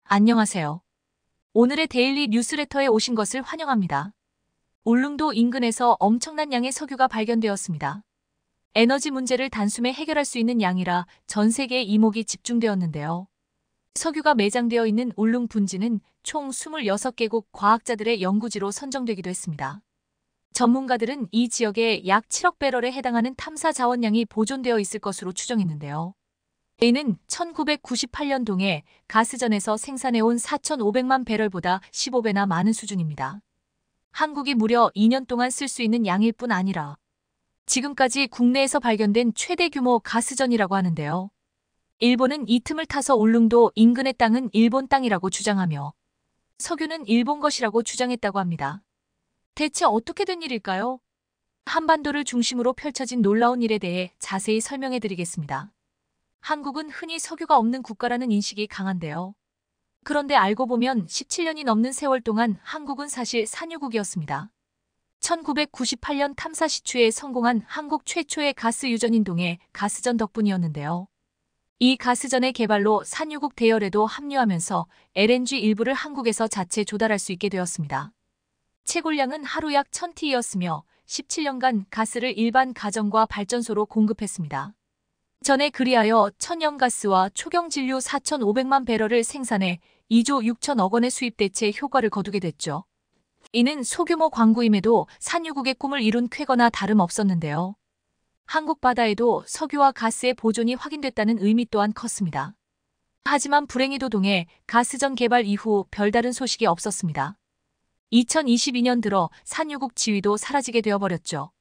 안녕하세요. 오늘의 데일리 뉴스레터에 오신 것을 환영합니다. 울릉도 인근에서 엄청난 양의 석유가 발견되었습니다. 에너지 문제를 단숨에 해결할 수 있는 양이라 전 세계의 이목이 집중되었는데요. 석유가 매장되어 있는 울릉 분지는 총 26개국 과학자들의 연구지로 선정되기도 했습니다. 전문가들은 이 지역에 약 7억 배럴에 해당하는 탐사 자원량이 보존되어 있을 것으로 추정했는데요. 이는 1998년 동해 가스전에서 생산해온 4,500만 배럴보다 15배나 많은 수준입니다. 한국이 무려 2년 동안 쓸 수 있는 양일 뿐 아니라 지금까지 국내에서 발견된 최대 규모 가스전이라고 하는데요. 일본은 이 틈을 타서 울릉도 인근의 땅은 일본 땅이라고 주장하며 석유는 일본 것이라고 주장했다고 합니다. 대체 어떻게 된 일일까요? 한반도를 중심으로 펼쳐진 놀라운 일에 대해 자세히 설명해 드리겠습니다. 한국은 흔히 석유가 없는 국가라는 인식이 강한데요. 그런데 알고 보면 17년이 넘는 세월 동안 한국은 사실 산유국이었습니다. 1998년 탐사 시추에 성공한 한국 최초의 가스 유전인 동해 가스전 덕분이었는데요. 이 가스전의 개발로 산유국 대열에도 합류하면서 LNG 일부를 한국에서 자체 조달할 수 있게 되었습니다. 채굴량은 하루 약 1000T였으며 17년간 가스를 일반 가정과 발전소로 공급했습니다. 전에 그리하여 천연가스와 초경진류 4,500만 배럴을 생산해 2조 6천억 원의 수입 대체 효과를 거두게 됐죠. 이는 소규모 광구임에도 산유국의 꿈을 이룬 쾌거나 다름없었는데요. 한국 바다에도 석유와 가스의 보존이 확인됐다는 의미 또한 컸습니다. 하지만 불행히도 동해 가스전 개발 이후 별다른 소식이 없었습니다. 2022년 들어 산유국 지위도 사라지게 되어버렸죠.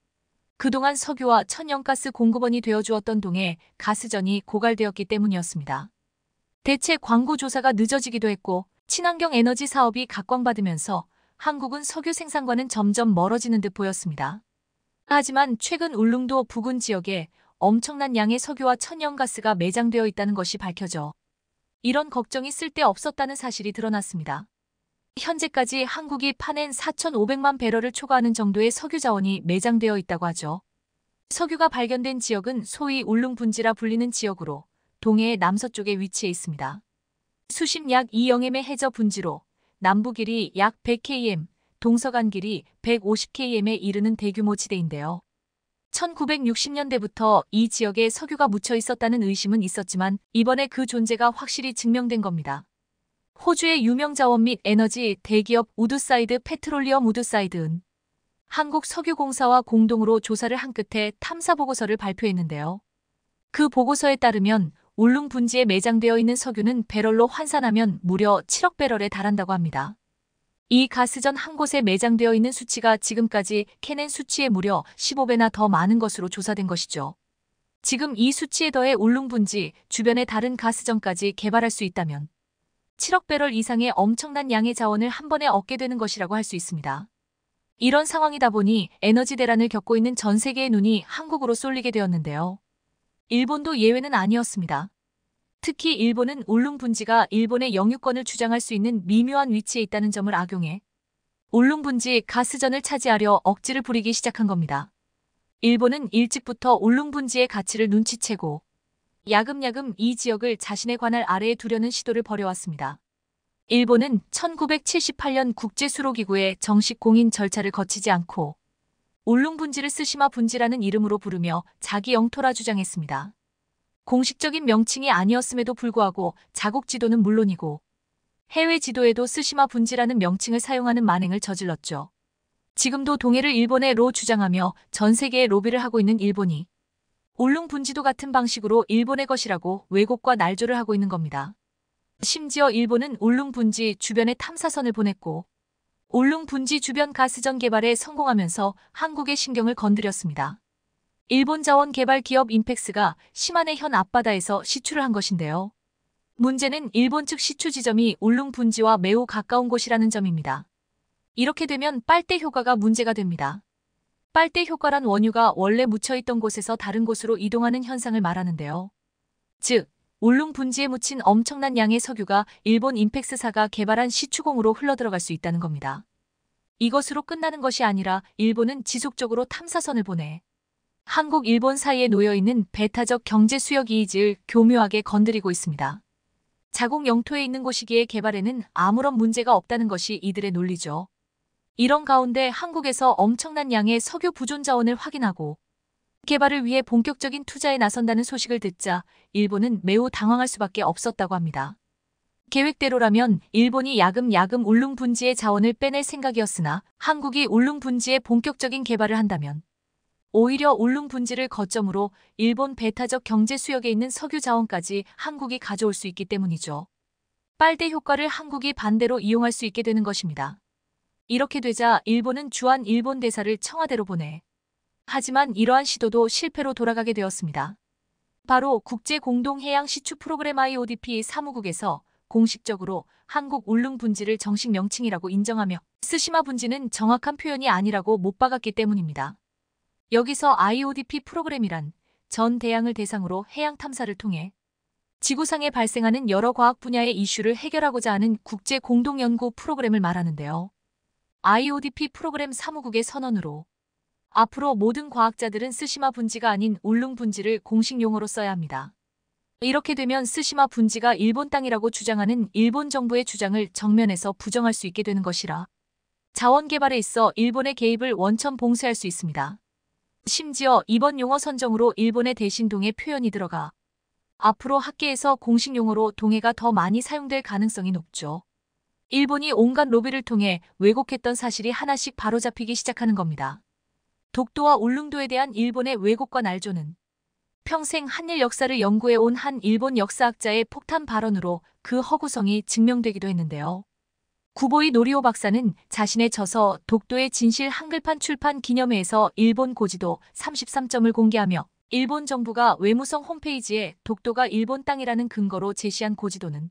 그동안 석유와 천연가스 공급원이 되어주었던 동해 가스전이 고갈되었기 때문이었습니다. 대체 광고 조사가 늦어지기도 했고 친환경 에너지 사업이 각광받으면서 한국은 석유 생산과는 점점 멀어지는 듯 보였습니다. 하지만 최근 울릉도 부근 지역에 엄청난 양의 석유와 천연가스가 매장되어 있다는 것이 밝혀져 이런 걱정이 쓸데없었다는 사실이 드러났습니다. 현재까지 한국이 파낸 4,500만 배럴을 초과하는 정도의 석유 자원이 매장되어 있다고 하죠. 석유가 발견된 지역은 소위 울릉 분지라 불리는 지역으로 동해의 남서쪽에 위치해 있습니다. 수심 약 2영m의 해저 분지로 남부 길이 약 100km, 동서간 길이 150km에 이르는 대규모 지대인데요. 1960년대부터 이 지역에 석유가 묻혀 있었다는 의심은 있었지만 이번에 그 존재가 확실히 증명된 겁니다. 호주의 유명 자원 및 에너지 대기업 우드사이드 페트롤리엄 우드사이드은 한국석유공사와 공동으로 조사를 한 끝에 탐사 보고서를 발표했는데요. 그 보고서에 따르면 울릉 분지에 매장되어 있는 석유는 배럴로 환산하면 무려 7억 배럴에 달한다고 합니다. 이 가스전 한 곳에 매장되어 있는 수치가 지금까지 캐낸 수치의 무려 15배나 더 많은 것으로 조사된 것이죠. 지금 이 수치에 더해 울릉 분지 주변의 다른 가스전까지 개발할 수 있다면 7억 배럴 이상의 엄청난 양의 자원을 한 번에 얻게 되는 것이라고 할 수 있습니다. 이런 상황이다 보니 에너지 대란을 겪고 있는 전 세계의 눈이 한국으로 쏠리게 되었는데요. 일본도 예외는 아니었습니다. 특히 일본은 울릉 분지가 일본의 영유권을 주장할 수 있는 미묘한 위치에 있다는 점을 악용해 울릉 분지 가스전을 차지하려 억지를 부리기 시작한 겁니다. 일본은 일찍부터 울릉 분지의 가치를 눈치채고 야금야금 이 지역을 자신의 관할 아래에 두려는 시도를 벌여왔습니다. 일본은 1978년 국제수로기구의 정식 공인 절차를 거치지 않고 울릉 분지를 스시마 분지라는 이름으로 부르며 자기 영토라 주장했습니다. 공식적인 명칭이 아니었음에도 불구하고 자국 지도는 물론이고 해외 지도에도 스시마 분지라는 명칭을 사용하는 만행을 저질렀죠. 지금도 동해를 일본의 로 주장하며 전 세계에 로비를 하고 있는 일본이 울릉 분지도 같은 방식으로 일본의 것이라고 왜곡과 날조를 하고 있는 겁니다. 심지어 일본은 울릉 분지 주변에 탐사선을 보냈고 울릉 분지 주변 가스전 개발에 성공하면서 한국의 신경을 건드렸습니다. 일본 자원 개발 기업 인펙스가 시마네 현 앞바다에서 시추를 한 것인데요. 문제는 일본 측 시추 지점이 울릉 분지와 매우 가까운 곳이라는 점입니다. 이렇게 되면 빨대 효과가 문제가 됩니다. 빨대 효과란 원유가 원래 묻혀있던 곳에서 다른 곳으로 이동하는 현상을 말하는데요. 즉, 울릉 분지에 묻힌 엄청난 양의 석유가 일본 인펙스사가 개발한 시추공으로 흘러들어갈 수 있다는 겁니다. 이것으로 끝나는 것이 아니라 일본은 지속적으로 탐사선을 보내 한국, 일본 사이에 놓여있는 배타적 경제 수역 이익을 교묘하게 건드리고 있습니다. 자국 영토에 있는 곳이기에 개발에는 아무런 문제가 없다는 것이 이들의 논리죠. 이런 가운데 한국에서 엄청난 양의 석유 보존 자원을 확인하고 개발을 위해 본격적인 투자에 나선다는 소식을 듣자 일본은 매우 당황할 수밖에 없었다고 합니다. 계획대로라면 일본이 야금야금 울릉 분지의 자원을 빼낼 생각이었으나 한국이 울릉 분지의 본격적인 개발을 한다면 오히려 울릉 분지를 거점으로 일본 배타적 경제 수역에 있는 석유 자원까지 한국이 가져올 수 있기 때문이죠. 빨대 효과를 한국이 반대로 이용할 수 있게 되는 것입니다. 이렇게 되자 일본은 주한 일본 대사를 청와대로 보내. 하지만 이러한 시도도 실패로 돌아가게 되었습니다. 바로 국제공동해양시추 프로그램 IODP 사무국에서 공식적으로 한국 울릉 분지를 정식 명칭이라고 인정하며 스시마 분지는 정확한 표현이 아니라고 못 박았기 때문입니다. 여기서 IODP 프로그램이란 전 대양을 대상으로 해양 탐사를 통해 지구상에 발생하는 여러 과학 분야의 이슈를 해결하고자 하는 국제 공동연구 프로그램을 말하는데요. IODP 프로그램 사무국의 선언으로 앞으로 모든 과학자들은 스시마 분지가 아닌 울릉 분지를 공식 용어로 써야 합니다. 이렇게 되면 스시마 분지가 일본 땅이라고 주장하는 일본 정부의 주장을 정면에서 부정할 수 있게 되는 것이라 자원 개발에 있어 일본의 개입을 원천 봉쇄할 수 있습니다. 심지어 이번 용어 선정으로 일본의 대신 동해 표현이 들어가 앞으로 학계에서 공식 용어로 동해가 더 많이 사용될 가능성이 높죠. 일본이 온갖 로비를 통해 왜곡했던 사실이 하나씩 바로잡히기 시작하는 겁니다. 독도와 울릉도에 대한 일본의 왜곡과 날조는 평생 한일 역사를 연구해온 한 일본 역사학자의 폭탄 발언으로 그 허구성이 증명되기도 했는데요. 구보이 노리오 박사는 자신의 저서 독도의 진실 한글판 출판 기념회에서 일본 고지도 33점을 공개하며 일본 정부가 외무성 홈페이지에 독도가 일본 땅이라는 근거로 제시한 고지도는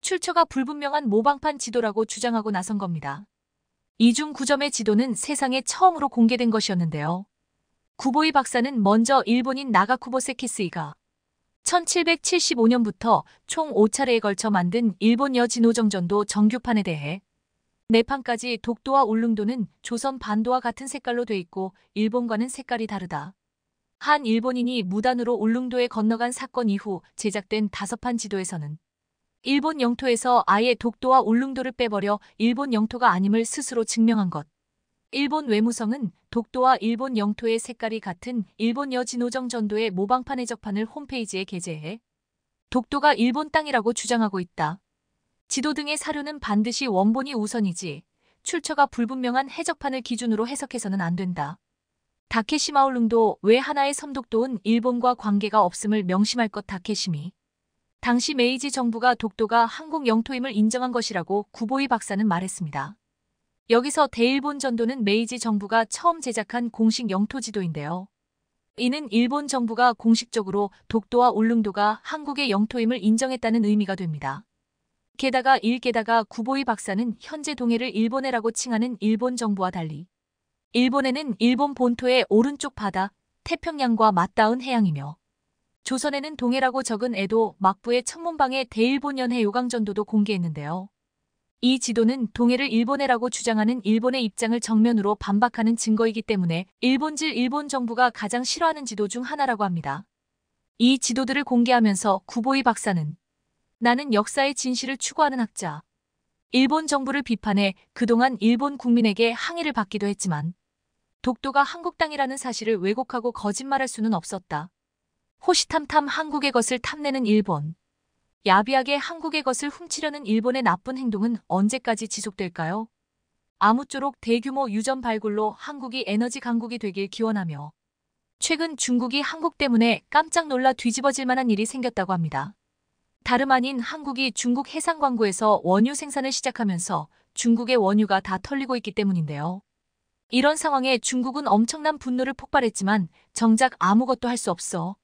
출처가 불분명한 모방판 지도라고 주장하고 나선 겁니다. 이중 9점의 지도는 세상에 처음으로 공개된 것이었는데요. 구보이 박사는 먼저 일본인 나가쿠보 세키스이가 1775년부터 총 5차례에 걸쳐 만든 일본 여진오정전도 정규판에 대해 4판까지 독도와 울릉도는 조선 반도와 같은 색깔로 돼 있고 일본과는 색깔이 다르다. 한 일본인이 무단으로 울릉도에 건너간 사건 이후 제작된 5판 지도에서는 일본 영토에서 아예 독도와 울릉도를 빼버려 일본 영토가 아님을 스스로 증명한 것. 일본 외무성은 독도와 일본 영토의 색깔이 같은 일본 여진오정 전도의 모방판 해적판을 홈페이지에 게재해 독도가 일본 땅이라고 주장하고 있다. 지도 등의 사료는 반드시 원본이 우선이지 출처가 불분명한 해적판을 기준으로 해석해서는 안 된다. 다케시마 울릉도 외 하나의 섬독도는 일본과 관계가 없음을 명심할 것. 다케시미. 당시 메이지 정부가 독도가 한국 영토임을 인정한 것이라고 구보이 박사는 말했습니다. 여기서 대일본 전도는 메이지 정부가 처음 제작한 공식 영토 지도인데요. 이는 일본 정부가 공식적으로 독도와 울릉도가 한국의 영토임을 인정했다는 의미가 됩니다. 게다가 구보이 박사는 현재 동해를 일본해라고 칭하는 일본 정부와 달리 일본해는 일본 본토의 오른쪽 바다 태평양과 맞닿은 해양이며 조선에는 동해라고 적은 에도 막부의 천문방의 대일본 연해 요강전도도 공개했는데요. 이 지도는 동해를 일본해라고 주장하는 일본의 입장을 정면으로 반박하는 증거이기 때문에 일본질 일본 정부가 가장 싫어하는 지도 중 하나라고 합니다. 이 지도들을 공개하면서 구보이 박사는 나는 역사의 진실을 추구하는 학자. 일본 정부를 비판해 그동안 일본 국민에게 항의를 받기도 했지만 독도가 한국 땅이라는 사실을 왜곡하고 거짓말할 수는 없었다. 호시탐탐 한국의 것을 탐내는 일본. 야비하게 한국의 것을 훔치려는 일본의 나쁜 행동은 언제까지 지속될까요? 아무쪼록 대규모 유전 발굴로 한국이 에너지 강국이 되길 기원하며 최근 중국이 한국 때문에 깜짝 놀라 뒤집어질 만한 일이 생겼다고 합니다. 다름 아닌 한국이 중국 해상 광구에서 원유 생산을 시작하면서 중국의 원유가 다 털리고 있기 때문인데요. 이런 상황에 중국은 엄청난 분노를 폭발했지만 정작 아무것도 할 수 없어.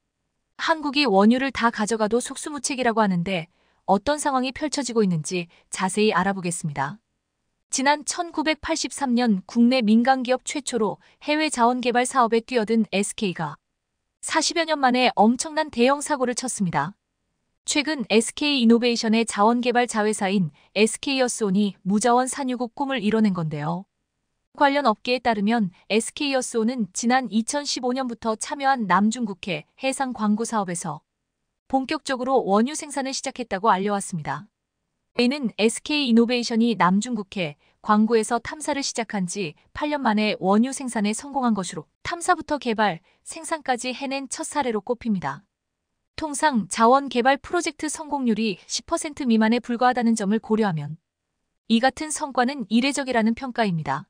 한국이 원유를 다 가져가도 속수무책이라고 하는데 어떤 상황이 펼쳐지고 있는지 자세히 알아보겠습니다. 지난 1983년 국내 민간기업 최초로 해외 자원개발 사업에 뛰어든 SK가 40여 년 만에 엄청난 대형 사고를 쳤습니다. 최근 SK이노베이션의 자원개발 자회사인 SK여스온이 무자원 산유국 꿈을 이뤄낸 건데요. 관련 업계에 따르면 SK여스온은 지난 2015년부터 참여한 남중국해 해상 광구 사업에서 본격적으로 원유 생산을 시작했다고 알려왔습니다. 이는 SK이노베이션이 남중국해 광구에서 탐사를 시작한 지 8년 만에 원유 생산에 성공한 것으로 탐사부터 개발, 생산까지 해낸 첫 사례로 꼽힙니다. 통상 자원 개발 프로젝트 성공률이 10% 미만에 불과하다는 점을 고려하면 이 같은 성과는 이례적이라는 평가입니다.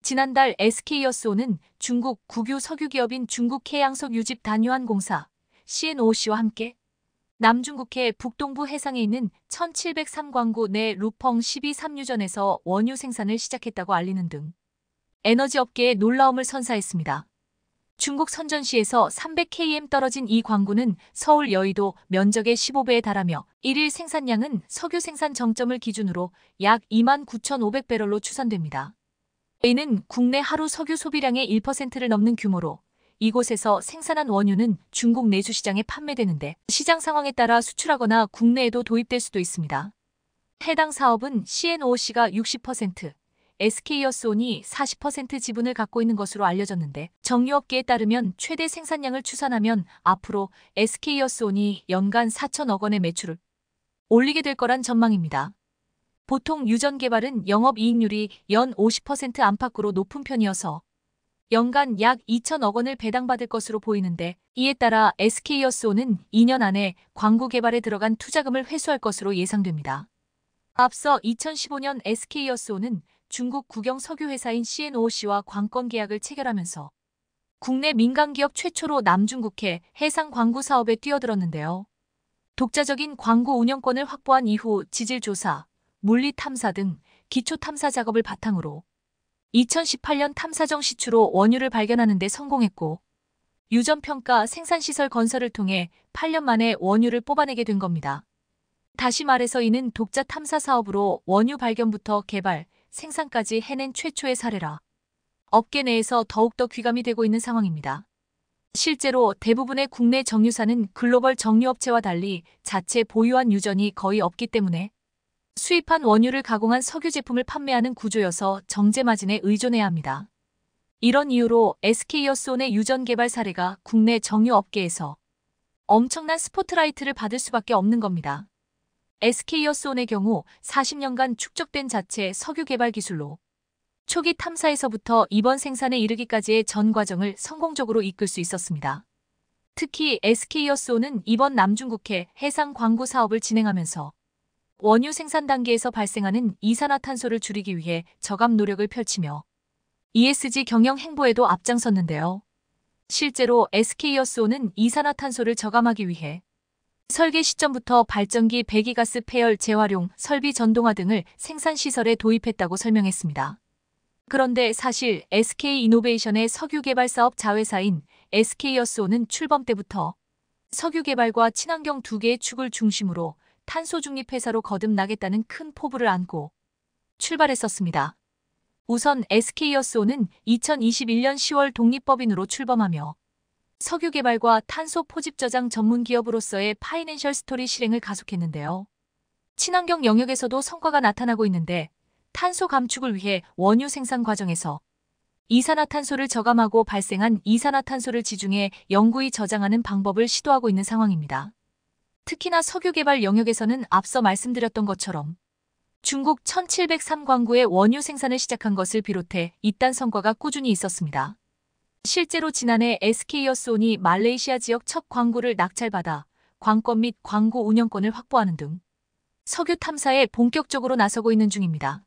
지난달 SK여스오는 중국 국유 석유기업인 중국해양석유집 단유한공사 CNOOC와 함께 남중국해 북동부 해상에 있는 1703광구 내 루펑 12삼유전에서 원유 생산을 시작했다고 알리는 등 에너지 업계에 놀라움을 선사했습니다. 중국 선전시에서 300km 떨어진 이 광구는 서울 여의도 면적의 15배에 달하며 일일 생산량은 석유 생산 정점을 기준으로 약 29,500배럴로 추산됩니다. 이는 국내 하루 석유 소비량의 1%를 넘는 규모로 이곳에서 생산한 원유는 중국 내수 시장에 판매되는데 시장 상황에 따라 수출하거나 국내에도 도입될 수도 있습니다. 해당 사업은 CNOOC가 60%, SK여스온이 40% 지분을 갖고 있는 것으로 알려졌는데 정유업계에 따르면 최대 생산량을 추산하면 앞으로 SK여스온이 연간 4천억 원의 매출을 올리게 될 거란 전망입니다. 보통 유전 개발은 영업이익률이 연 50% 안팎으로 높은 편이어서 연간 약 2천억 원을 배당받을 것으로 보이는데 이에 따라 SK여스온은 2년 안에 광구 개발에 들어간 투자금을 회수할 것으로 예상됩니다. 앞서 2015년 SK여스온은 중국 국영 석유회사인 CNOOC와 관건 계약을 체결하면서 국내 민간기업 최초로 남중국해 해상 광구 사업에 뛰어들었는데요. 독자적인 광구 운영권을 확보한 이후 지질조사, 물리탐사 등 기초탐사 작업을 바탕으로 2018년 탐사정 시추로 원유를 발견하는 데 성공했고 유전평가 생산시설 건설을 통해 8년 만에 원유를 뽑아내게 된 겁니다. 다시 말해서 이는 독자 탐사 사업으로 원유 발견부터 개발, 생산까지 해낸 최초의 사례라 업계 내에서 더욱더 귀감이 되고 있는 상황입니다. 실제로 대부분의 국내 정유사는 글로벌 정유업체와 달리 자체 보유한 유전이 거의 없기 때문에 수입한 원유를 가공한 석유 제품을 판매하는 구조여서 정제 마진에 의존해야 합니다. 이런 이유로 SK여스온의 유전 개발 사례가 국내 정유업계에서 엄청난 스포트라이트를 받을 수밖에 없는 겁니다. SK여스온의 경우 40년간 축적된 자체 석유 개발 기술로 초기 탐사에서부터 이번 생산에 이르기까지의 전 과정을 성공적으로 이끌 수 있었습니다. 특히 SK여스온은 이번 남중국해 해상 광구 사업을 진행하면서 원유 생산 단계에서 발생하는 이산화탄소를 줄이기 위해 저감 노력을 펼치며 ESG 경영 행보에도 앞장섰는데요. 실제로 SK여스온은 이산화탄소를 저감하기 위해 설계 시점부터 발전기 배기가스 폐열 재활용, 설비 전동화 등을 생산시설에 도입했다고 설명했습니다. 그런데 사실 SK이노베이션의 석유개발 사업 자회사인 SK여스온은 출범 때부터 석유개발과 친환경 두 개의 축을 중심으로 탄소 중립 회사로 거듭나겠다는 큰 포부를 안고 출발했었습니다. 우선 SK여스온은 2021년 10월 독립법인으로 출범하며 석유 개발과 탄소 포집 저장 전문 기업으로서의 파이낸셜 스토리 실행을 가속했는데요. 친환경 영역에서도 성과가 나타나고 있는데 탄소 감축을 위해 원유 생산 과정에서 이산화탄소를 저감하고 발생한 이산화탄소를 지중해 영구히 저장하는 방법을 시도하고 있는 상황입니다. 특히나 석유 개발 영역에서는 앞서 말씀드렸던 것처럼 중국 1703광구의 원유 생산을 시작한 것을 비롯해 이딴 성과가 꾸준히 있었습니다. 실제로 지난해 SK여스온이 말레이시아 지역 첫 광구를 낙찰받아 관건 및 광구 운영권을 확보하는 등 석유 탐사에 본격적으로 나서고 있는 중입니다.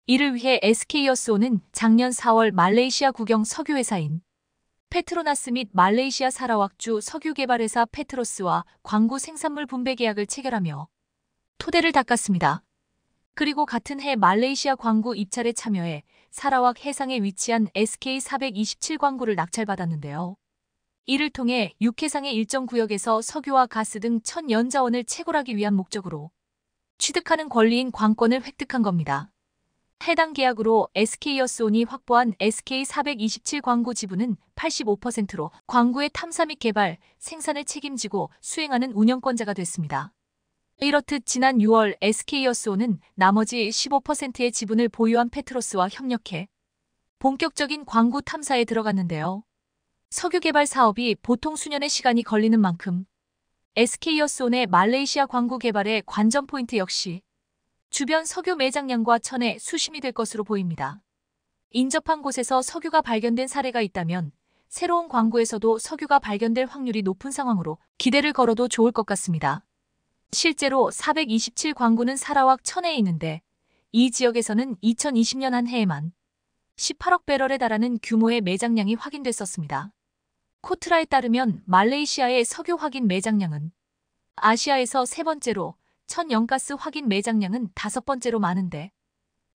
이를 위해 SK여스온은 작년 4월 말레이시아 국영 석유회사인 페트로나스 및 말레이시아 사라왁주 석유개발회사 페트로스와 광구 생산물 분배 계약을 체결하며 토대를 닦았습니다. 그리고 같은 해 말레이시아 광구 입찰에 참여해 사라왁 해상에 위치한 SK427광구를 낙찰받았는데요. 이를 통해 육해상의 일정 구역에서 석유와 가스 등 천연자원을 채굴하기 위한 목적으로 취득하는 권리인 관건을 획득한 겁니다. 해당 계약으로 SK여스온이 확보한 SK427 광구 지분은 85%로 광구의 탐사 및 개발, 생산을 책임지고 수행하는 운영권자가 됐습니다. 이렇듯 지난 6월 SK여스온은 나머지 15%의 지분을 보유한 페트로스와 협력해 본격적인 광구 탐사에 들어갔는데요. 석유 개발 사업이 보통 수년의 시간이 걸리는 만큼 SK여수온의 말레이시아 광구 개발의 관전 포인트 역시 주변 석유 매장량과 천의 수심이 될 것으로 보입니다. 인접한 곳에서 석유가 발견된 사례가 있다면 새로운 광구에서도 석유가 발견될 확률이 높은 상황으로 기대를 걸어도 좋을 것 같습니다. 실제로 427 광구는 사라왁 천해에 있는데 이 지역에서는 2020년 한 해에만 18억 배럴에 달하는 규모의 매장량이 확인됐었습니다. 코트라에 따르면 말레이시아의 석유 확인 매장량은 아시아에서 세 번째로 천연가스 확인 매장량은 다섯 번째로 많은데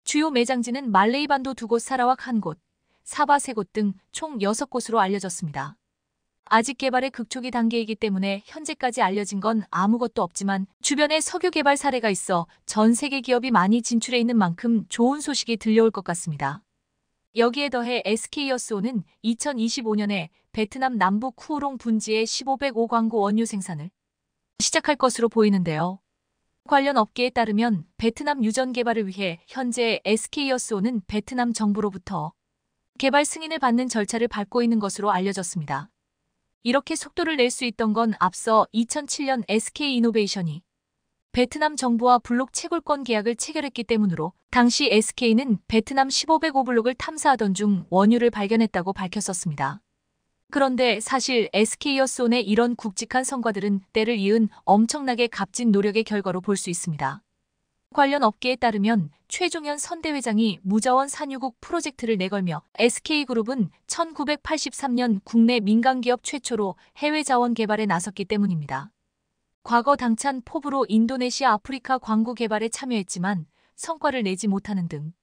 주요 매장지는 말레이반도 2곳, 사라왁 1곳, 사바 3곳 등 총 6곳으로 알려졌습니다. 아직 개발의 극초기 단계이기 때문에 현재까지 알려진 건 아무것도 없지만 주변에 석유 개발 사례가 있어 전 세계 기업이 많이 진출해 있는 만큼 좋은 소식이 들려올 것 같습니다. 여기에 더해 SK여수온은 2025년에 베트남 남부 쿠오롱 분지의 1505 광구 원유 생산을 시작할 것으로 보이는데요. 관련 업계에 따르면 베트남 유전 개발을 위해 현재 SK여수온은 베트남 정부로부터 개발 승인을 받는 절차를 밟고 있는 것으로 알려졌습니다. 이렇게 속도를 낼 수 있던 건 앞서 2007년 SK이노베이션이 베트남 정부와 블록 채굴권 계약을 체결했기 때문으로 당시 SK는 베트남 1505 블록을 탐사하던 중 원유를 발견했다고 밝혔었습니다. 그런데 사실 SK여수온의 이런 굵직한 성과들은 때를 이은 엄청나게 값진 노력의 결과로 볼 수 있습니다. 관련 업계에 따르면 최종현 선대회장이 무자원 산유국 프로젝트를 내걸며 SK그룹은 1983년 국내 민간기업 최초로 해외 자원 개발에 나섰기 때문입니다. 과거 당찬 포브로 인도네시아 아프리카 광구 개발에 참여했지만 성과를 내지 못하는 등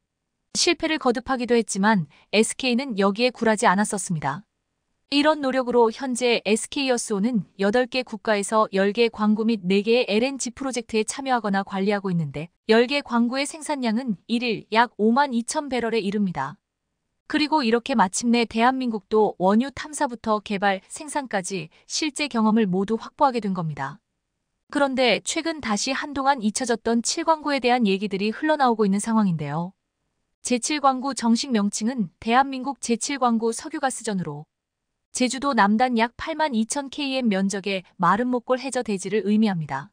실패를 거듭하기도 했지만 SK는 여기에 굴하지 않았었습니다. 이런 노력으로 현재 SK여수온은 8개 국가에서 10개 광구 및 4개의 LNG 프로젝트에 참여하거나 관리하고 있는데 10개 광구의 생산량은 1일 약 5만 2천 배럴에 이릅니다. 그리고 이렇게 마침내 대한민국도 원유 탐사부터 개발, 생산까지 실제 경험을 모두 확보하게 된 겁니다. 그런데 최근 다시 한동안 잊혀졌던 7광구에 대한 얘기들이 흘러나오고 있는 상황인데요. 제7광구 정식 명칭은 대한민국 제7광구 석유가스전으로 제주도 남단 약 8만 2천 km 면적의 마른 목골 해저 대지를 의미합니다.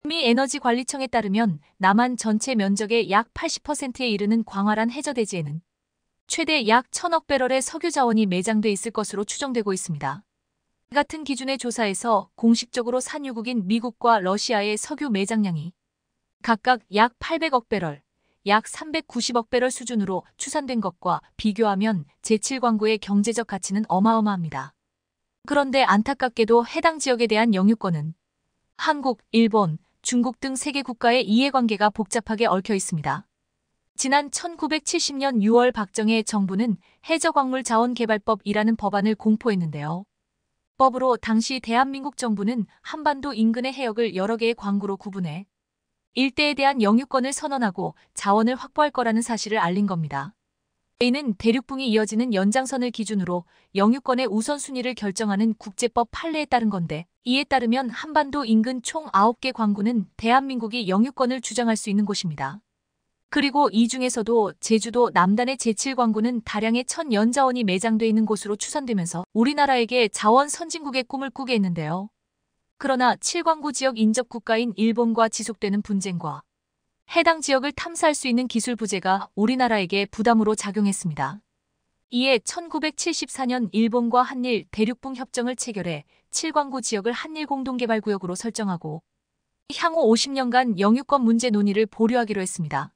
미 에너지관리청에 따르면 남한 전체 면적의 약 80%에 이르는 광활한 해저 대지에는 최대 약 1,000억 배럴의 석유 자원이 매장돼 있을 것으로 추정되고 있습니다. 같은 기준의 조사에서 공식적으로 산유국인 미국과 러시아의 석유 매장량이 각각 약 800억 배럴, 약 390억 배럴 수준으로 추산된 것과 비교하면 제7광구의 경제적 가치는 어마어마합니다. 그런데 안타깝게도 해당 지역에 대한 영유권은 한국, 일본, 중국 등 세계 국가의 이해관계가 복잡하게 얽혀 있습니다. 지난 1970년 6월 박정희 정부는 해저광물자원개발법이라는 법안을 공포했는데요. 법으로 당시 대한민국 정부는 한반도 인근의 해역을 여러 개의 광구로 구분해 일대에 대한 영유권을 선언하고 자원을 확보할 거라는 사실을 알린 겁니다. 이는 대륙붕이 이어지는 연장선을 기준으로 영유권의 우선순위를 결정하는 국제법 판례에 따른 건데 이에 따르면 한반도 인근 총 9개 광구는 대한민국이 영유권을 주장할 수 있는 곳입니다. 그리고 이 중에서도 제주도 남단의 제7광구는 다량의 천연자원이 매장돼 있는 곳으로 추산되면서 우리나라에게 자원 선진국의 꿈을 꾸게 했는데요. 그러나 7광구 지역 인접 국가인 일본과 지속되는 분쟁과 해당 지역을 탐사할 수 있는 기술 부재가 우리나라에게 부담으로 작용했습니다. 이에 1974년 일본과 한일 대륙붕 협정을 체결해 7광구 지역을 한일 공동개발구역으로 설정하고 향후 50년간 영유권 문제 논의를 보류하기로 했습니다.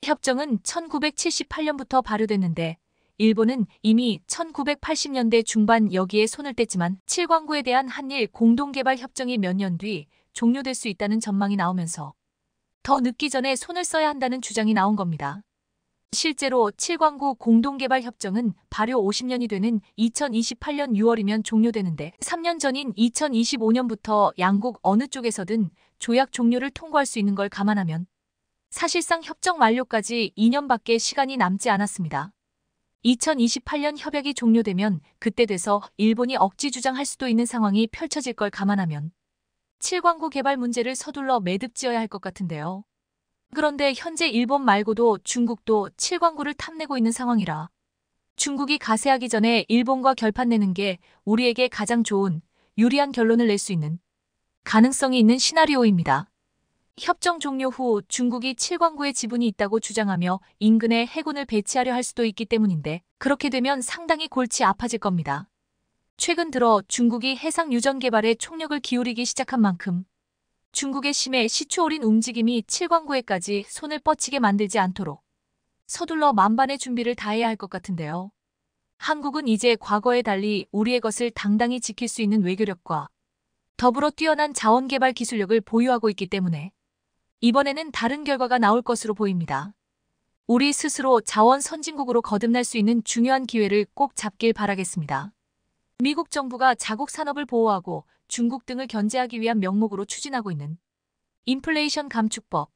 협정은 1978년부터 발효됐는데 일본은 이미 1980년대 중반 여기에 손을 뗐지만 7광구에 대한 한일 공동개발 협정이 몇 년 뒤 종료될 수 있다는 전망이 나오면서 더 늦기 전에 손을 써야 한다는 주장이 나온 겁니다. 실제로 7광구 공동개발 협정은 발효 50년이 되는 2028년 6월이면 종료되는데 3년 전인 2025년부터 양국 어느 쪽에서든 조약 종료를 통과할 수 있는 걸 감안하면 사실상 협정 만료까지 2년밖에 시간이 남지 않았습니다. 2028년 협약이 종료되면 그때 돼서 일본이 억지 주장할 수도 있는 상황이 펼쳐질 걸 감안하면 7광구 개발 문제를 서둘러 매듭지어야 할 것 같은데요. 그런데 현재 일본 말고도 중국도 7광구를 탐내고 있는 상황이라 중국이 가세하기 전에 일본과 결판 내는 게 우리에게 가장 좋은 유리한 결론을 낼 수 있는 가능성이 있는 시나리오입니다. 협정 종료 후 중국이 7광구의 지분이 있다고 주장하며 인근에 해군을 배치하려 할 수도 있기 때문인데 그렇게 되면 상당히 골치 아파질 겁니다. 최근 들어 중국이 해상 유전 개발에 총력을 기울이기 시작한 만큼 중국의 심해 시추어린 움직임이 7광구에까지 손을 뻗치게 만들지 않도록 서둘러 만반의 준비를 다해야 할 것 같은데요. 한국은 이제 과거에 달리 우리의 것을 당당히 지킬 수 있는 외교력과 더불어 뛰어난 자원개발 기술력을 보유하고 있기 때문에 이번에는 다른 결과가 나올 것으로 보입니다. 우리 스스로 자원 선진국으로 거듭날 수 있는 중요한 기회를 꼭 잡길 바라겠습니다. 미국 정부가 자국 산업을 보호하고 중국 등을 견제하기 위한 명목으로 추진하고 있는 인플레이션 감축법,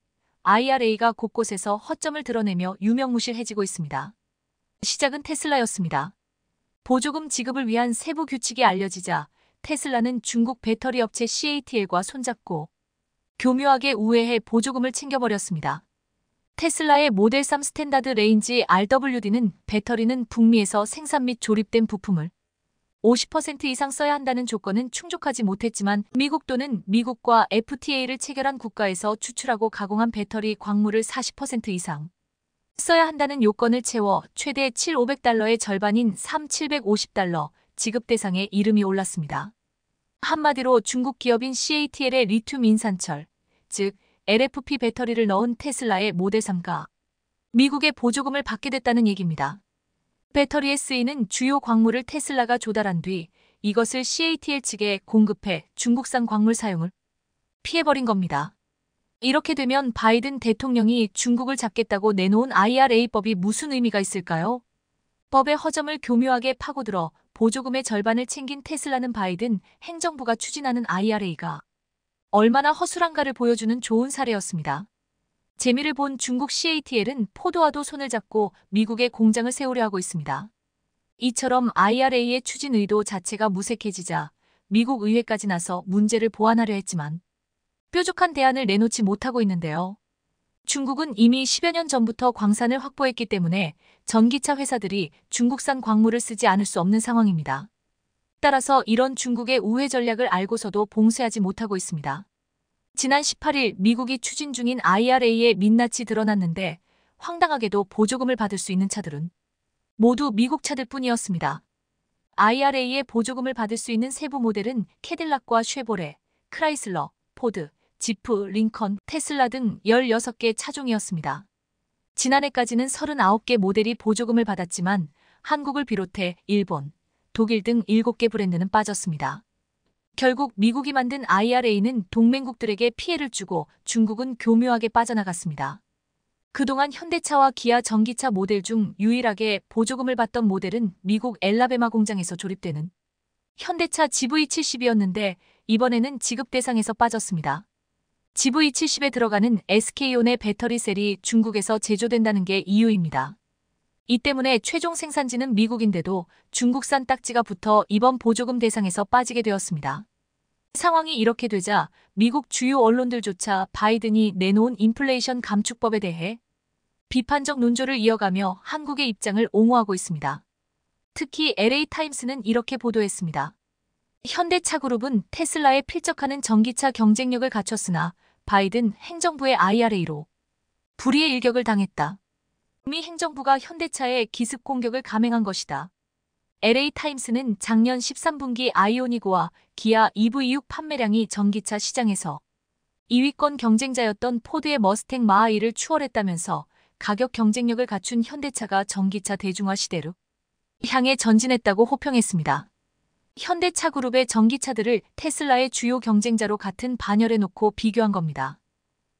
IRA가 곳곳에서 허점을 드러내며 유명무실해지고 있습니다. 시작은 테슬라였습니다. 보조금 지급을 위한 세부 규칙이 알려지자 테슬라는 중국 배터리 업체 CATL과 손잡고 교묘하게 우회해 보조금을 챙겨버렸습니다. 테슬라의 모델 3 스탠다드 레인지 RWD는 배터리는 북미에서 생산 및 조립된 부품을 50% 이상 써야 한다는 조건은 충족하지 못했지만 미국 또는 미국과 FTA를 체결한 국가에서 추출하고 가공한 배터리 광물을 40% 이상 써야 한다는 요건을 채워 최대 7,500달러의 절반인 3,750달러 지급 대상에 이름이 올랐습니다. 한마디로 중국 기업인 CATL의 리튬 인산철, 즉 LFP 배터리를 넣은 테슬라의 모델 3가 미국의 보조금을 받게 됐다는 얘기입니다. 배터리에 쓰이는 주요 광물을 테슬라가 조달한 뒤 이것을 CATL 측에 공급해 중국산 광물 사용을 피해버린 겁니다. 이렇게 되면 바이든 대통령이 중국을 잡겠다고 내놓은 IRA법이 무슨 의미가 있을까요? 법의 허점을 교묘하게 파고들어 보조금의 절반을 챙긴 테슬라는 바이든 행정부가 추진하는 IRA가 얼마나 허술한가를 보여주는 좋은 사례였습니다. 재미를 본 중국 CATL은 포드와도 손을 잡고 미국에 공장을 세우려 하고 있습니다. 이처럼 IRA의 추진 의도 자체가 무색해지자 미국 의회까지 나서 문제를 보완하려 했지만 뾰족한 대안을 내놓지 못하고 있는데요. 중국은 이미 10여 년 전부터 광산을 확보했기 때문에 전기차 회사들이 중국산 광물을 쓰지 않을 수 없는 상황입니다. 따라서 이런 중국의 우회 전략을 알고서도 봉쇄하지 못하고 있습니다. 지난 18일 미국이 추진 중인 IRA의 민낯이 드러났는데 황당하게도 보조금을 받을 수 있는 차들은 모두 미국 차들 뿐이었습니다. IRA의 보조금을 받을 수 있는 세부 모델은 캐딜락과 쉐보레, 크라이슬러, 포드, 지프, 링컨, 테슬라 등 16개 차종이었습니다. 지난해까지는 39개 모델이 보조금을 받았지만 한국을 비롯해 일본, 독일 등 7개 브랜드는 빠졌습니다. 결국 미국이 만든 IRA는 동맹국들에게 피해를 주고 중국은 교묘하게 빠져나갔습니다. 그동안 현대차와 기아 전기차 모델 중 유일하게 보조금을 받던 모델은 미국 엘라베마 공장에서 조립되는 현대차 GV70이었는데 이번에는 지급 대상에서 빠졌습니다. GV70에 들어가는 SK온의 배터리 셀이 중국에서 제조된다는 게 이유입니다. 이 때문에 최종 생산지는 미국인데도 중국산 딱지가 붙어 이번 보조금 대상에서 빠지게 되었습니다. 상황이 이렇게 되자 미국 주요 언론들조차 바이든이 내놓은 인플레이션 감축법에 대해 비판적 논조를 이어가며 한국의 입장을 옹호하고 있습니다. 특히 LA타임스는 이렇게 보도했습니다. 현대차그룹은 테슬라에 필적하는 전기차 경쟁력을 갖췄으나 바이든 행정부의 IRA로 불의의 일격을 당했다. 미 행정부가 현대차에 기습 공격을 감행한 것이다. LA타임스는 작년 13분기 아이오닉5와 기아 EV6 판매량이 전기차 시장에서 2위권 경쟁자였던 포드의 머스탱 마하2를 추월했다면서 가격 경쟁력을 갖춘 현대차가 전기차 대중화 시대로 향해 전진했다고 호평했습니다. 현대차 그룹의 전기차들을 테슬라의 주요 경쟁자로 같은 반열에 놓고 비교한 겁니다.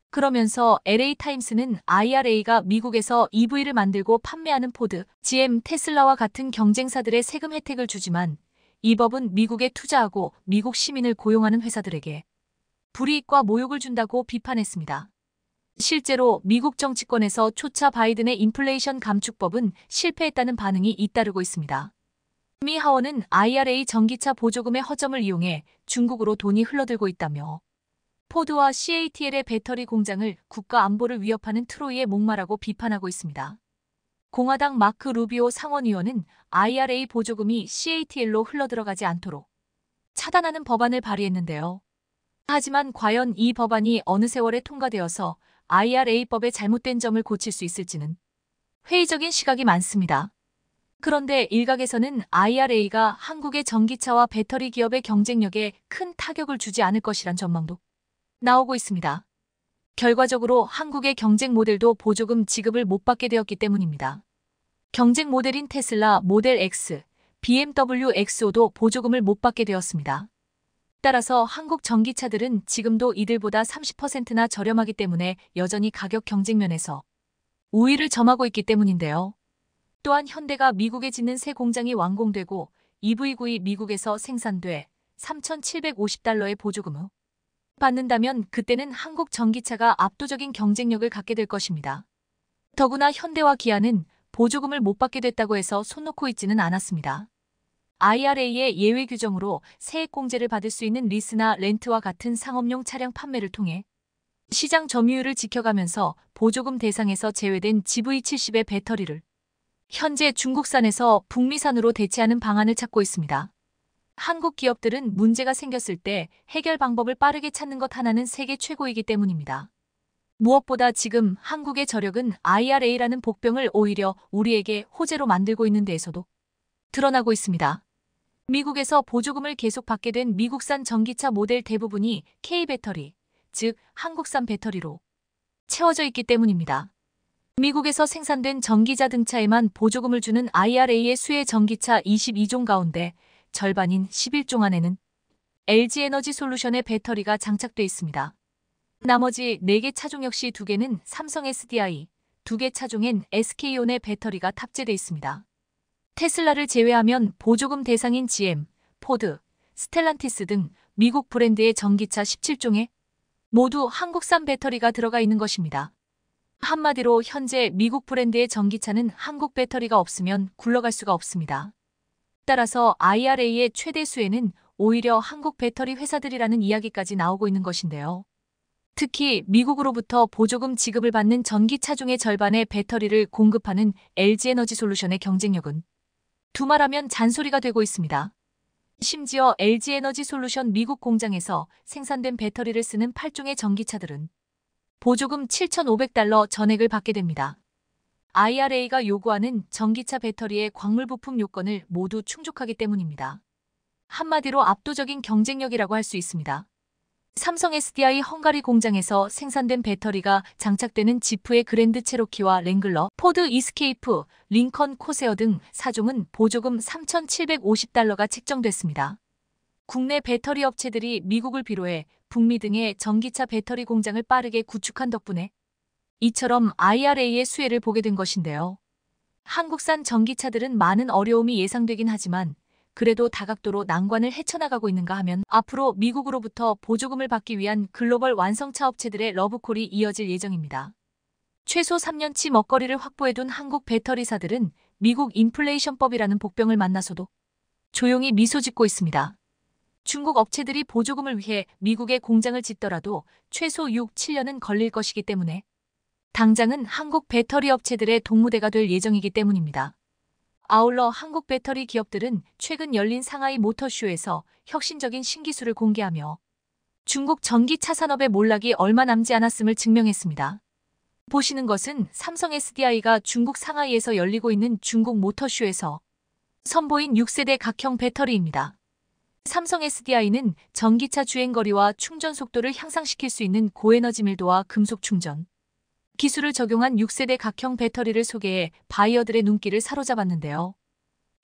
그러면서 LA타임스는 IRA가 미국에서 EV를 만들고 판매하는 포드, GM, 테슬라와 같은 경쟁사들의 세금 혜택을 주지만 이 법은 미국에 투자하고 미국 시민을 고용하는 회사들에게 불이익과 모욕을 준다고 비판했습니다. 실제로 미국 정치권에서 초차 바이든의 인플레이션 감축법은 실패했다는 반응이 잇따르고 있습니다. 미 하원은 IRA 전기차 보조금의 허점을 이용해 중국으로 돈이 흘러들고 있다며 포드와 CATL의 배터리 공장을 국가 안보를 위협하는 트로이의 목마라고 비판하고 있습니다. 공화당 마크 루비오 상원의원은 IRA 보조금이 CATL로 흘러들어가지 않도록 차단하는 법안을 발의했는데요. 하지만 과연 이 법안이 어느 세월에 통과되어서 IRA법의 잘못된 점을 고칠 수 있을지는 회의적인 시각이 많습니다. 그런데 일각에서는 IRA가 한국의 전기차와 배터리 기업의 경쟁력에 큰 타격을 주지 않을 것이란 전망도 나오고 있습니다. 결과적으로 한국의 경쟁 모델도 보조금 지급을 못 받게 되었기 때문입니다. 경쟁 모델인 테슬라 모델 X, BMW X5도 보조금을 못 받게 되었습니다. 따라서 한국 전기차들은 지금도 이들보다 30%나 저렴하기 때문에 여전히 가격 경쟁 면에서 우위를 점하고 있기 때문인데요. 또한 현대가 미국에 짓는 새 공장이 완공되고 EV9이 미국에서 생산돼 $3,750의 보조금을 받는다면 그때는 한국 전기차가 압도적인 경쟁력을 갖게 될 것입니다. 더구나 현대와 기아는 보조금을 못 받게 됐다고 해서 손 놓고 있지는 않았습니다. IRA의 예외 규정으로 세액공제를 받을 수 있는 리스나 렌트와 같은 상업용 차량 판매를 통해 시장 점유율을 지켜가면서 보조금 대상에서 제외된 GV70의 배터리를 현재 중국산에서 북미산으로 대체하는 방안을 찾고 있습니다. 한국 기업들은 문제가 생겼을 때 해결 방법을 빠르게 찾는 것 하나는 세계 최고이기 때문입니다. 무엇보다 지금 한국의 저력은 IRA라는 복병을 오히려 우리에게 호재로 만들고 있는 데에서도 드러나고 있습니다. 미국에서 보조금을 계속 받게 된 미국산 전기차 모델 대부분이 K배터리, 즉 한국산 배터리로 채워져 있기 때문입니다. 미국에서 생산된 전기자동차에만 보조금을 주는 IRA의 수혜 전기차 22종 가운데 절반인 11종 안에는 LG에너지솔루션의 배터리가 장착돼 있습니다. 나머지 4개 차종 역시 2개는 삼성 SDI, 2개 차종엔 SK온의 배터리가 탑재돼 있습니다. 테슬라를 제외하면 보조금 대상인 GM, 포드, 스텔란티스 등 미국 브랜드의 전기차 17종에 모두 한국산 배터리가 들어가 있는 것입니다. 한마디로 현재 미국 브랜드의 전기차는 한국 배터리가 없으면 굴러갈 수가 없습니다. 따라서 IRA의 최대 수혜는 오히려 한국 배터리 회사들이라는 이야기까지 나오고 있는 것인데요. 특히 미국으로부터 보조금 지급을 받는 전기차종의 절반의 배터리를 공급하는 LG에너지솔루션의 경쟁력은 두말하면 잔소리가 되고 있습니다. 심지어 LG에너지솔루션 미국 공장에서 생산된 배터리를 쓰는 8종의 전기차들은 보조금 $7,500 전액을 받게 됩니다. IRA가 요구하는 전기차 배터리의 광물 부품 요건을 모두 충족하기 때문입니다. 한마디로 압도적인 경쟁력이라고 할 수 있습니다. 삼성 SDI 헝가리 공장에서 생산된 배터리가 장착되는 지프의 그랜드 체로키와 랭글러, 포드 이스케이프, 링컨 코세어 등 4종은 보조금 $3,750가 책정됐습니다. 국내 배터리 업체들이 미국을 비롯해 북미 등의 전기차 배터리 공장을 빠르게 구축한 덕분에 이처럼 IRA의 수혜를 보게 된 것인데요. 한국산 전기차들은 많은 어려움이 예상되긴 하지만 그래도 다각도로 난관을 헤쳐나가고 있는가 하면 앞으로 미국으로부터 보조금을 받기 위한 글로벌 완성차 업체들의 러브콜이 이어질 예정입니다. 최소 3년치 먹거리를 확보해둔 한국 배터리사들은 미국 인플레이션법이라는 복병을 만나서도 조용히 미소 짓고 있습니다. 중국 업체들이 보조금을 위해 미국에 공장을 짓더라도 최소 6, 7년은 걸릴 것이기 때문에 당장은 한국 배터리 업체들의 동무대가 될 예정이기 때문입니다. 아울러 한국 배터리 기업들은 최근 열린 상하이 모터쇼에서 혁신적인 신기술을 공개하며 중국 전기차 산업의 몰락이 얼마 남지 않았음을 증명했습니다. 보시는 것은 삼성 SDI가 중국 상하이에서 열리고 있는 중국 모터쇼에서 선보인 6세대 각형 배터리입니다. 삼성 SDI는 전기차 주행거리와 충전 속도를 향상시킬 수 있는 고에너지 밀도와 금속 충전 기술을 적용한 6세대 각형 배터리를 소개해 바이어들의 눈길을 사로잡았는데요.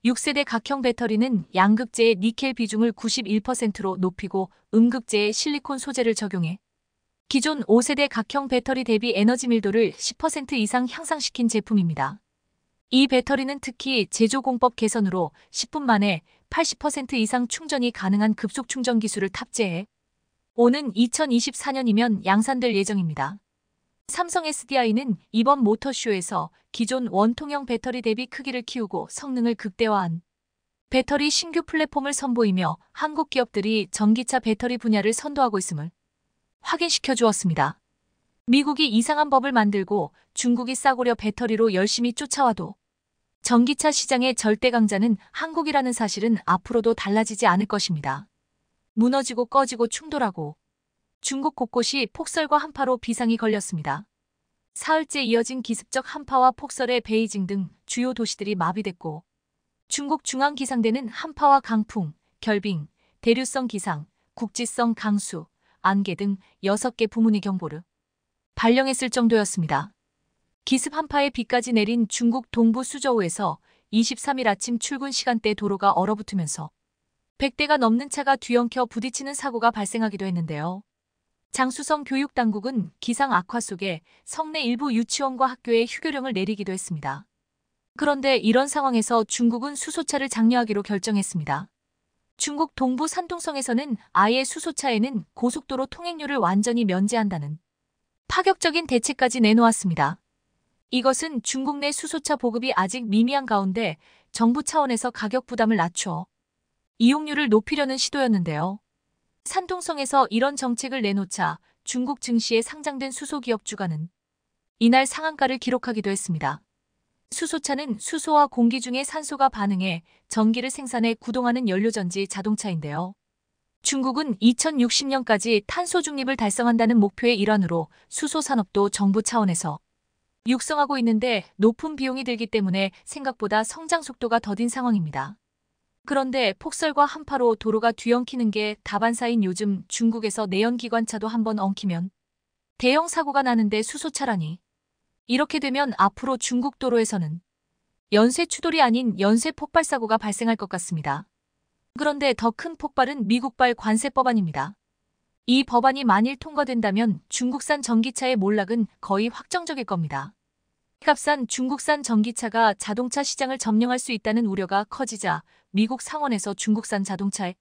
6세대 각형 배터리는 양극재의 니켈 비중을 91%로 높이고 음극재의 실리콘 소재를 적용해 기존 5세대 각형 배터리 대비 에너지 밀도를 10% 이상 향상시킨 제품입니다. 이 배터리는 특히 제조 공법 개선으로 10분 만에 80% 이상 충전이 가능한 급속 충전 기술을 탑재해 오는 2024년이면 양산될 예정입니다. 삼성 SDI는 이번 모터쇼에서 기존 원통형 배터리 대비 크기를 키우고 성능을 극대화한 배터리 신규 플랫폼을 선보이며 한국 기업들이 전기차 배터리 분야를 선도하고 있음을 확인시켜 주었습니다. 미국이 이상한 법을 만들고 중국이 싸구려 배터리로 열심히 쫓아와도 전기차 시장의 절대 강자는 한국이라는 사실은 앞으로도 달라지지 않을 것입니다. 무너지고 꺼지고 충돌하고 중국 곳곳이 폭설과 한파로 비상이 걸렸습니다. 사흘째 이어진 기습적 한파와 폭설에 베이징 등 주요 도시들이 마비됐고, 중국 중앙기상대는 한파와 강풍, 결빙, 대류성 기상, 국지성 강수, 안개 등 6개 부문의 경보를 발령했을 정도였습니다. 기습 한파에 비까지 내린 중국 동부 수저우에서 23일 아침 출근 시간대 도로가 얼어붙으면서 100대가 넘는 차가 뒤엉켜 부딪히는 사고가 발생하기도 했는데요. 장수성 교육당국은 기상 악화 속에 성내 일부 유치원과 학교에 휴교령을 내리기도 했습니다. 그런데 이런 상황에서 중국은 수소차를 장려하기로 결정했습니다. 중국 동부 산둥성에서는 아예 수소차에는 고속도로 통행료를 완전히 면제한다는 파격적인 대책까지 내놓았습니다. 이것은 중국 내 수소차 보급이 아직 미미한 가운데 정부 차원에서 가격 부담을 낮춰 이용률을 높이려는 시도였는데요. 산둥성에서 이런 정책을 내놓자 중국 증시에 상장된 수소기업 주가는 이날 상한가를 기록하기도 했습니다. 수소차는 수소와 공기 중에 산소가 반응해 전기를 생산해 구동하는 연료전지 자동차인데요. 중국은 2060년까지 탄소 중립을 달성한다는 목표의 일환으로 수소 산업도 정부 차원에서 육성하고 있는데 높은 비용이 들기 때문에 생각보다 성장 속도가 더딘 상황입니다. 그런데 폭설과 한파로 도로가 뒤엉키는 게 다반사인 요즘 중국에서 내연기관차도 한번 엉키면 대형 사고가 나는데 수소차라니. 이렇게 되면 앞으로 중국 도로에서는 연쇄 추돌이 아닌 연쇄 폭발 사고가 발생할 것 같습니다. 그런데 더 큰 폭발은 미국발 관세 법안입니다. 이 법안이 만일 통과된다면 중국산 전기차의 몰락은 거의 확정적일 겁니다. 값싼 중국산 전기차가 자동차 시장을 점령할 수 있다는 우려가 커지자 미국 상원에서 중국산 자동차에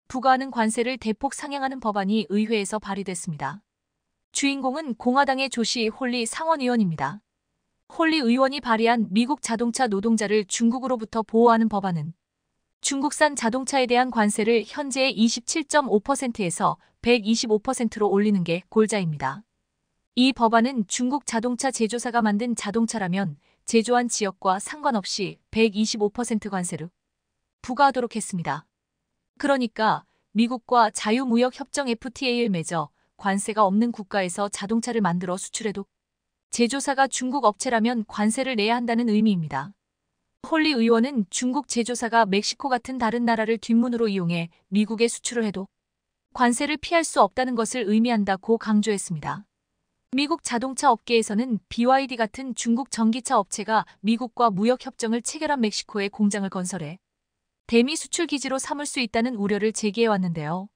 부과하는 관세를 대폭 상향하는 법안이 의회에서 발의됐습니다. 주인공은 공화당의 조시 홀리 상원의원입니다. 홀리 의원이 발의한 미국 자동차 노동자를 중국으로부터 보호하는 법안은 중국산 자동차에 대한 관세를 현재의 27.5%에서 125%로 올리는 게 골자입니다. 이 법안은 중국 자동차 제조사가 만든 자동차라면 제조한 지역과 상관없이 125% 관세를 부과하도록 했습니다. 그러니까 미국과 자유무역협정 FTA를 맺어 관세가 없는 국가에서 자동차를 만들어 수출해도 제조사가 중국 업체라면 관세를 내야 한다는 의미입니다. 홀리 의원은 중국 제조사가 멕시코 같은 다른 나라를 뒷문으로 이용해 미국에 수출을 해도 관세를 피할 수 없다는 것을 의미한다고 강조했습니다. 미국 자동차 업계에서는 BYD 같은 중국 전기차 업체가 미국과 무역협정을 체결한 멕시코에 공장을 건설해 대미 수출 기지로 삼을 수 있다는 우려를 제기해왔는데요.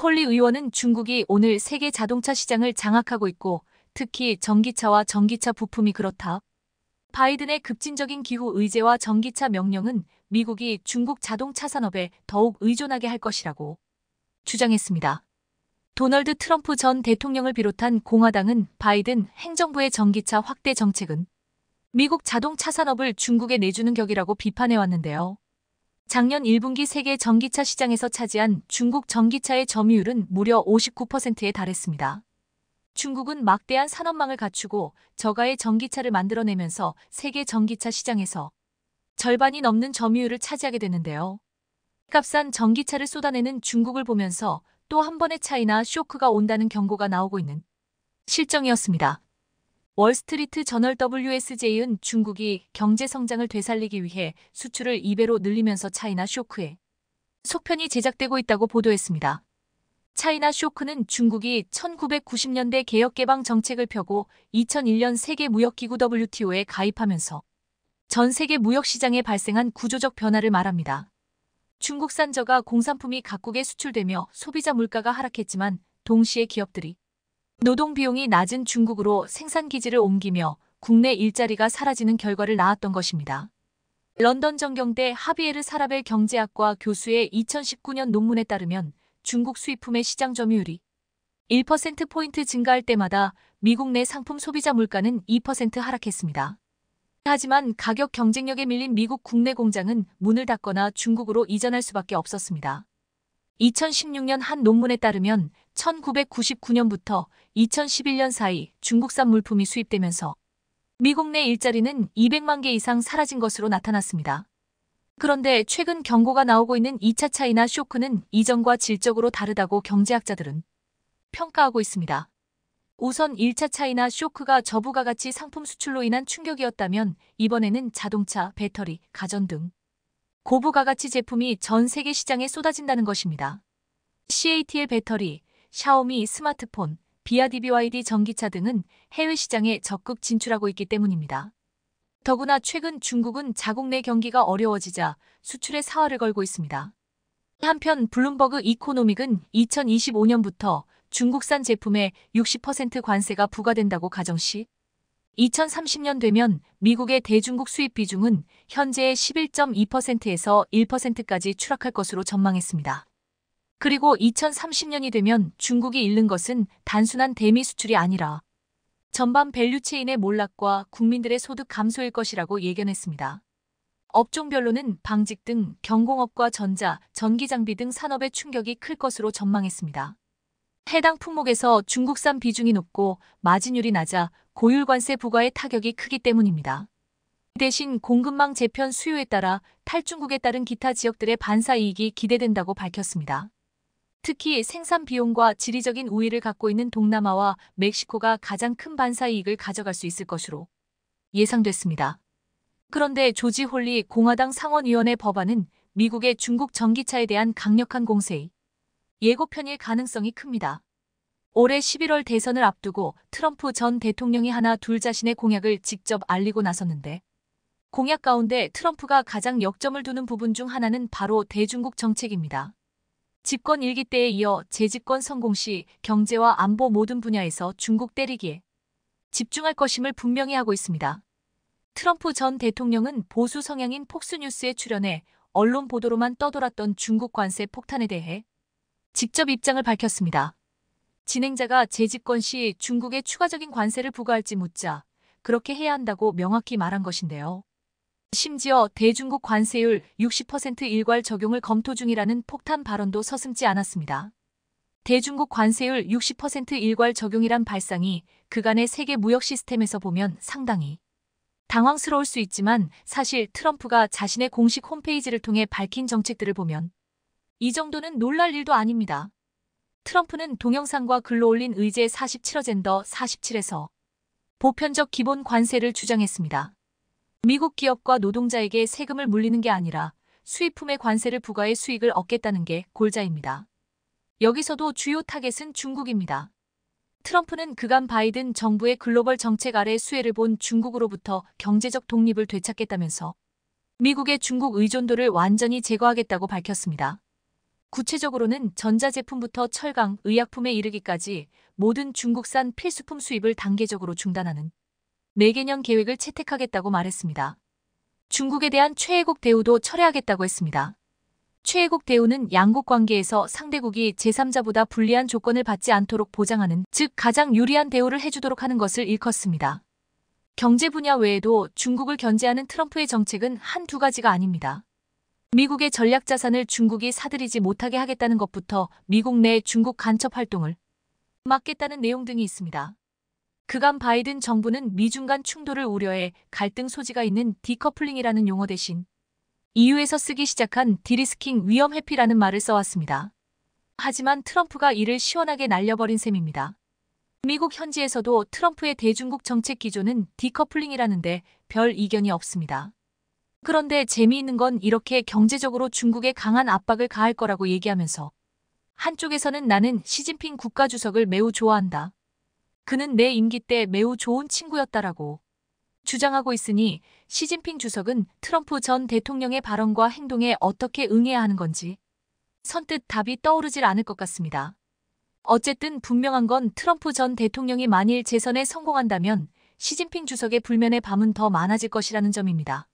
홀리 의원은 중국이 오늘 세계 자동차 시장을 장악하고 있고 특히 전기차와 전기차 부품이 그렇다. 바이든의 급진적인 기후 의제와 전기차 명령은 미국이 중국 자동차 산업에 더욱 의존하게 할 것이라고 주장했습니다. 도널드 트럼프 전 대통령을 비롯한 공화당은 바이든 행정부의 전기차 확대 정책은 미국 자동차 산업을 중국에 내주는 격이라고 비판해왔는데요. 작년 1분기 세계 전기차 시장에서 차지한 중국 전기차의 점유율은 무려 59%에 달했습니다. 중국은 막대한 산업망을 갖추고 저가의 전기차를 만들어내면서 세계 전기차 시장에서 절반이 넘는 점유율을 차지하게 되는데요. 값싼 전기차를 쏟아내는 중국을 보면서 또 한 번의 차이나 쇼크가 온다는 경고가 나오고 있는 실정이었습니다. 월스트리트 저널 WSJ는 중국이 경제 성장을 되살리기 위해 수출을 2배로 늘리면서 차이나 쇼크에 속편이 제작되고 있다고 보도했습니다. 차이나 쇼크는 중국이 1990년대 개혁개방 정책을 펴고 2001년 세계무역기구 WTO에 가입하면서 전 세계 무역시장에 발생한 구조적 변화를 말합니다. 중국산 저가 공산품이 각국에 수출되며 소비자 물가가 하락했지만 동시에 기업들이 노동 비용이 낮은 중국으로 생산기지를 옮기며 국내 일자리가 사라지는 결과를 낳았던 것입니다. 런던 정경대 하비에르 사라벨 경제학과 교수의 2019년 논문에 따르면 중국 수입품의 시장 점유율이 1%포인트 증가할 때마다 미국 내 상품 소비자 물가는 2% 하락했습니다. 하지만 가격 경쟁력에 밀린 미국 국내 공장은 문을 닫거나 중국으로 이전할 수밖에 없었습니다. 2016년 한 논문에 따르면 1999년부터 2011년 사이 중국산 물품이 수입되면서 미국 내 일자리는 200만 개 이상 사라진 것으로 나타났습니다. 그런데 최근 경고가 나오고 있는 2차 차이나 쇼크는 이전과 질적으로 다르다고 경제학자들은 평가하고 있습니다. 우선 1차 차이나 쇼크가 저부가 가치 상품 수출로 인한 충격이었다면 이번에는 자동차, 배터리, 가전 등 고부가가치 제품이 전 세계 시장에 쏟아진다는 것입니다. CATL 배터리, 샤오미 스마트폰, BYD 전기차 등은 해외 시장에 적극 진출하고 있기 때문입니다. 더구나 최근 중국은 자국 내 경기가 어려워지자 수출에 사활을 걸고 있습니다. 한편 블룸버그 이코노믹은 2025년부터 중국산 제품에 60% 관세가 부과된다고 가정시 2030년 되면 미국의 대중국 수입 비중은 현재의 11.2%에서 1%까지 추락할 것으로 전망했습니다. 그리고 2030년이 되면 중국이 잃는 것은 단순한 대미 수출이 아니라 전반 밸류체인의 몰락과 국민들의 소득 감소일 것이라고 예견했습니다. 업종별로는 방직 등 경공업과 전자, 전기장비 등 산업의 충격이 클 것으로 전망했습니다. 해당 품목에서 중국산 비중이 높고 마진율이 낮아 고율관세 부과의 타격이 크기 때문입니다. 대신 공급망 재편 수요에 따라 탈중국에 따른 기타 지역들의 반사이익이 기대된다고 밝혔습니다. 특히 생산 비용과 지리적인 우위를 갖고 있는 동남아와 멕시코가 가장 큰 반사이익을 가져갈 수 있을 것으로 예상됐습니다. 그런데 조지 홀리 공화당 상원의원의 법안은 미국의 중국 전기차에 대한 강력한 공세의 예고편일 가능성이 큽니다. 올해 11월 대선을 앞두고 트럼프 전 대통령이 하나 둘 자신의 공약을 직접 알리고 나섰는데 공약 가운데 트럼프가 가장 역점을 두는 부분 중 하나는 바로 대중국 정책입니다. 집권 1기 때에 이어 재집권 성공 시 경제와 안보 모든 분야에서 중국 때리기에 집중할 것임을 분명히 하고 있습니다. 트럼프 전 대통령은 보수 성향인 폭스뉴스에 출연해 언론 보도로만 떠돌았던 중국 관세 폭탄에 대해 직접 입장을 밝혔습니다. 진행자가 재집권 시 중국에 추가적인 관세를 부과할지 묻자 그렇게 해야 한다고 명확히 말한 것인데요. 심지어 대중국 관세율 60% 일괄 적용을 검토 중이라는 폭탄 발언도 서슴지 않았습니다. 대중국 관세율 60% 일괄 적용이란 발상이 그간의 세계 무역 시스템에서 보면 상당히 당황스러울 수 있지만 사실 트럼프가 자신의 공식 홈페이지를 통해 밝힌 정책들을 보면 이 정도는 놀랄 일도 아닙니다. 트럼프는 동영상과 글로 올린 의제 47어 젠더 47에서 보편적 기본 관세를 주장했습니다. 미국 기업과 노동자에게 세금을 물리는 게 아니라 수입품에 관세를 부과해 수익을 얻겠다는 게 골자입니다. 여기서도 주요 타겟은 중국입니다. 트럼프는 그간 바이든 정부의 글로벌 정책 아래 수혜를 본 중국으로부터 경제적 독립을 되찾겠다면서 미국의 중국 의존도를 완전히 제거하겠다고 밝혔습니다. 구체적으로는 전자제품부터 철강, 의약품에 이르기까지 모든 중국산 필수품 수입을 단계적으로 중단하는 매개년 계획을 채택하겠다고 말했습니다. 중국에 대한 최애국 대우도 철회하겠다고 했습니다. 최애국 대우는 양국 관계에서 상대국이 제3자보다 불리한 조건을 받지 않도록 보장하는, 즉 가장 유리한 대우를 해주도록 하는 것을 일컫습니다. 경제 분야 외에도 중국을 견제하는 트럼프의 정책은 한두 가지가 아닙니다. 미국의 전략 자산을 중국이 사들이지 못하게 하겠다는 것부터 미국 내 중국 간첩 활동을 막겠다는 내용 등이 있습니다. 그간 바이든 정부는 미중 간 충돌을 우려해 갈등 소지가 있는 디커플링이라는 용어 대신 EU에서 쓰기 시작한 디리스킹 위험 회피라는 말을 써왔습니다. 하지만 트럼프가 이를 시원하게 날려버린 셈입니다. 미국 현지에서도 트럼프의 대중국 정책 기조는 디커플링이라는데 별 이견이 없습니다. 그런데 재미있는 건 이렇게 경제적으로 중국에 강한 압박을 가할 거라고 얘기하면서 한쪽에서는 나는 시진핑 국가주석을 매우 좋아한다. 그는 내 임기 때 매우 좋은 친구였다라고 주장하고 있으니 시진핑 주석은 트럼프 전 대통령의 발언과 행동에 어떻게 응해야 하는 건지 선뜻 답이 떠오르질 않을 것 같습니다. 어쨌든 분명한 건 트럼프 전 대통령이 만일 재선에 성공한다면 시진핑 주석의 불면의 밤은 더 많아질 것이라는 점입니다.